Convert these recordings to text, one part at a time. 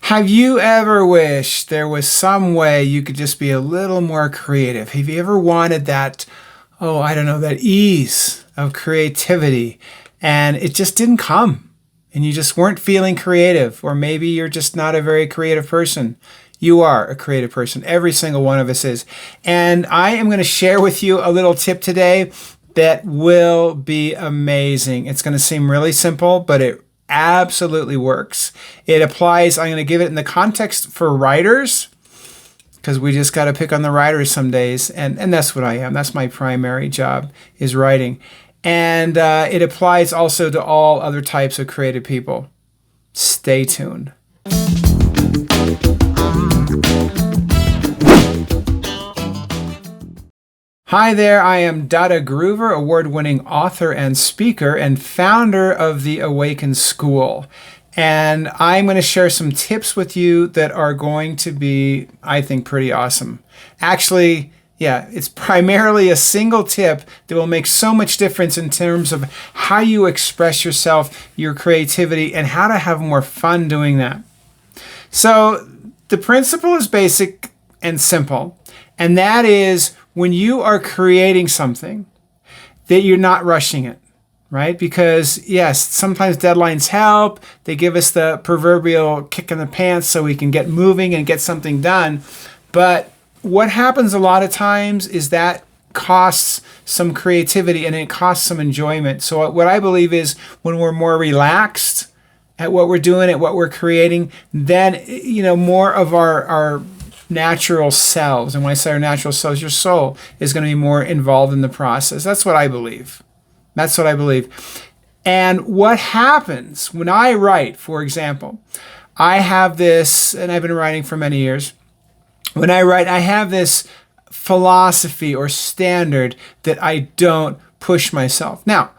Have you ever wished there was some way you could just be a little more creative? Have you ever wanted that, oh, I don't know, that ease of creativity and it just didn't come and you just weren't feeling creative? Or maybe you're just not a very creative person. You are a creative person. Every single one of us is. And I am going to share with you a little tip today that will be amazing. It's going to seem really simple, but it absolutely works. It applies, I'm going to give it in the context for writers, because we just got to pick on the writers some days. And that's what I am. That's my primary job, is writing. And it applies also to all other types of creative people. Stay tuned. Hi there, I am Dada Groover, award-winning author and speaker and founder of the Awaken School. And I'm going to share some tips with you that are going to be, I think, pretty awesome. Actually, yeah, it's primarily a single tip that will make so much difference in terms of how you express yourself, your creativity, and how to have more fun doing that. So the principle is basic and simple, and that is when you are creating something, that you're not rushing it, right? Because yes, sometimes deadlines help. They give us the proverbial kick in the pants so we can get moving and get something done. But what happens a lot of times is that costs some creativity and it costs some enjoyment. So what I believe is when we're more relaxed at what we're doing, at what we're creating, then, more of our natural selves. And when I say our natural selves, your soul is going to be more involved in the process. That's what I believe. That's what I believe. And what happens when I write, for example, I have this, and I've been writing for many years. When I write, I have this philosophy or standard that I don't push myself. Now,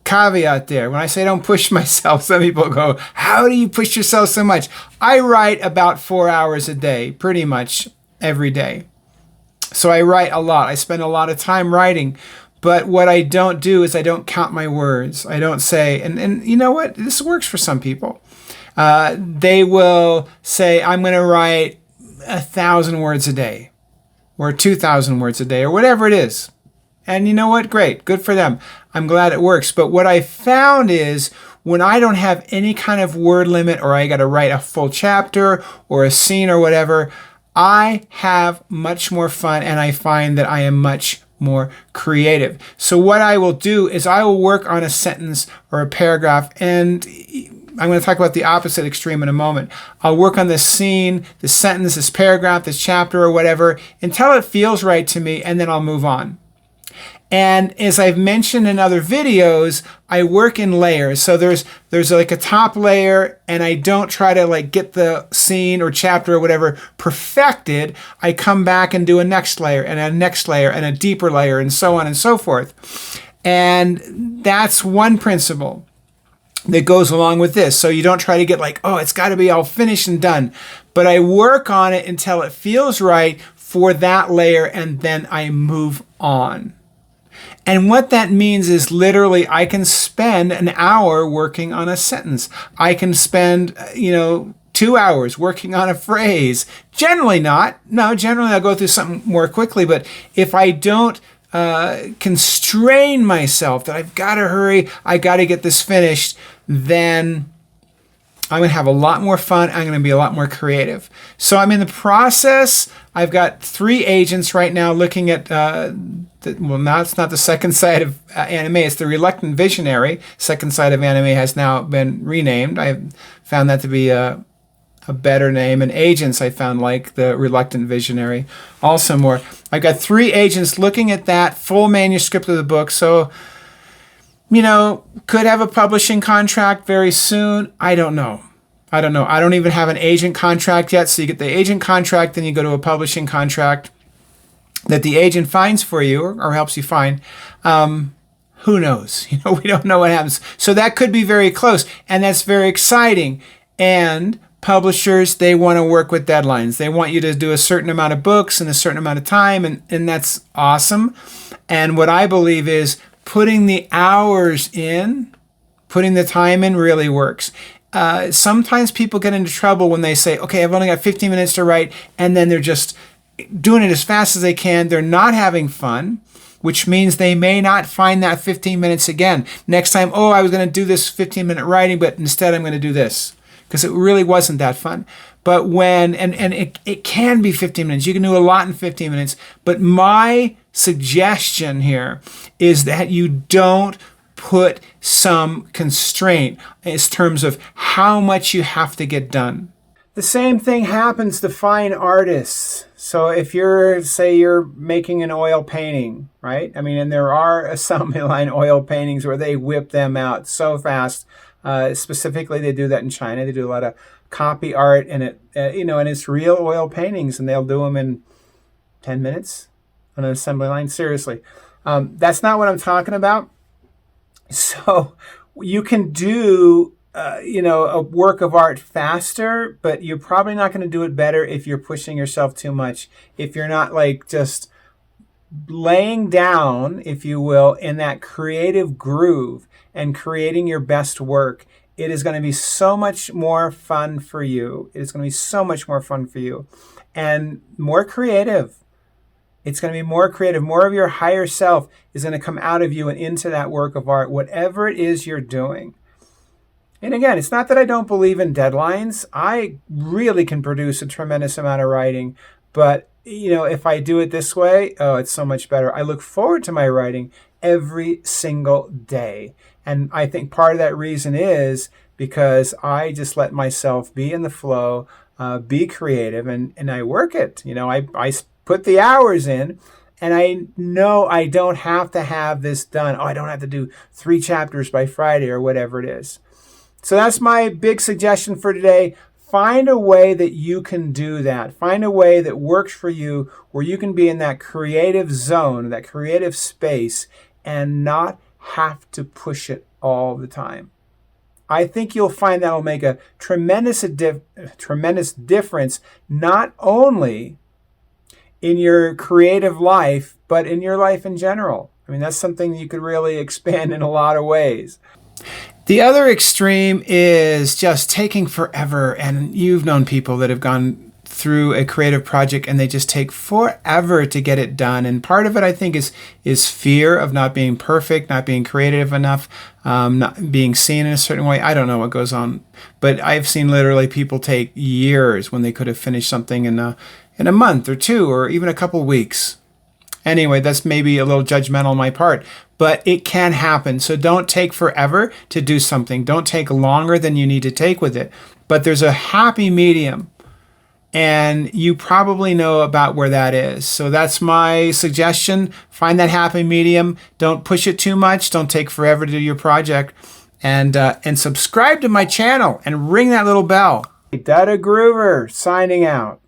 caveat there. When I say don't push myself, some people go, how do you push yourself so much? I write about 4 hours a day, pretty much every day. So I write a lot. I spend a lot of time writing. But what I don't do is I don't count my words. I don't say, and you know what? This works for some people. They will say, I'm going to write 1,000 words a day or 2,000 words a day or whatever it is. And you know what? Great. Good for them. I'm glad it works. But what I found is when I don't have any kind of word limit or I got to write a full chapter or a scene or whatever, I have much more fun and I find that I am much more creative. So what I will do is I will work on a sentence or a paragraph, and I'm going to talk about the opposite extreme in a moment. I'll work on this scene, this sentence, this paragraph, this chapter or whatever until it feels right to me, and then I'll move on. And as I've mentioned in other videos, I work in layers. So there's like a top layer, and I don't try to get the scene or chapter or whatever perfected. I come back and do a next layer and a next layer and a deeper layer and so on and so forth. And that's one principle that goes along with this. So you don't try to get it's got to be all finished and done. But I work on it until it feels right for that layer, and then I move on. And what that means is literally I can spend an hour working on a sentence. I can spend, 2 hours working on a phrase. Generally not. No, generally I'll go through something more quickly. But if I don't constrain myself that I've got to hurry, I got to get this finished, then I'm going to have a lot more fun. I'm going to be a lot more creative. So I'm in the process. I've got 3 agents right now looking at, now it's not the second side of anime. It's the Reluctant Visionary. Second side of anime has now been renamed. I found that to be a better name. And agents I found like the Reluctant Visionary also more. I've got 3 agents looking at that full manuscript of the book. So, could have a publishing contract very soon. I don't know. I don't even have an agent contract yet. So you get the agent contract, then you go to a publishing contract that the agent finds for you or helps you find. Who knows? We don't know what happens. So that could be very close. And that's very exciting. And publishers, they want to work with deadlines. They want you to do a certain amount of books in a certain amount of time. And that's awesome. And what I believe is putting the hours in, putting the time in really works. Sometimes people get into trouble when they say, okay, I've only got 15 minutes to write, and then they're just doing it as fast as they can. They're not having fun, which means they may not find that 15 minutes again. Next time, oh, I was going to do this 15-minute writing, but instead I'm going to do this because it really wasn't that fun. But when, and it can be 15 minutes. You can do a lot in 15 minutes. But my suggestion here is that you don't put some constraint in terms of how much you have to get done. The same thing happens to fine artists. So if say you're making an oil painting, right? I mean, and there are assembly line oil paintings where they whip them out so fast. Specifically, they do that in China. They do a lot of copy art, and and it's real oil paintings, and they'll do them in 10 minutes on an assembly line. Seriously, that's not what I'm talking about. So you can do a work of art faster, but you're probably not going to do it better if you're pushing yourself too much. If you're not like just laying down, if you will, in that creative groove and creating your best work, it is going to be so much more fun for you. It is going to be so much more fun for you and more creative. It's going to be more creative. More of your higher self is going to come out of you and into that work of art, whatever it is you're doing. And again, it's not that I don't believe in deadlines. I really can produce a tremendous amount of writing, but if I do it this way, oh, it's so much better. I look forward to my writing every single day. And I think part of that reason is because I just let myself be in the flow, be creative, and I work it. I put the hours in, and I know I don't have to have this done. Oh, I don't have to do 3 chapters by Friday or whatever it is. So that's my big suggestion for today. Find a way that you can do that. Find a way that works for you where you can be in that creative zone, that creative space, and not have to push it all the time. I think you'll find that will make a tremendous difference, not only in your creative life, but in your life in general. I mean, that's something you could really expand in a lot of ways. The other extreme is just taking forever, and you've known people that have gone through a creative project and they just take forever to get it done. And part of it, I think, is fear of not being perfect, not being creative enough, not being seen in a certain way. I don't know what goes on, but I've seen literally people take years when they could have finished something in a month or 2 or even a couple weeks. Anyway, that's maybe a little judgmental on my part, but it can happen. So don't take forever to do something. Don't take longer than you need to take with it. But there's a happy medium, and you probably know about where that is. So that's my suggestion. Find that happy medium. Don't push it too much. Don't take forever to do your project. And subscribe to my channel and ring that little bell. Dada Groover signing out.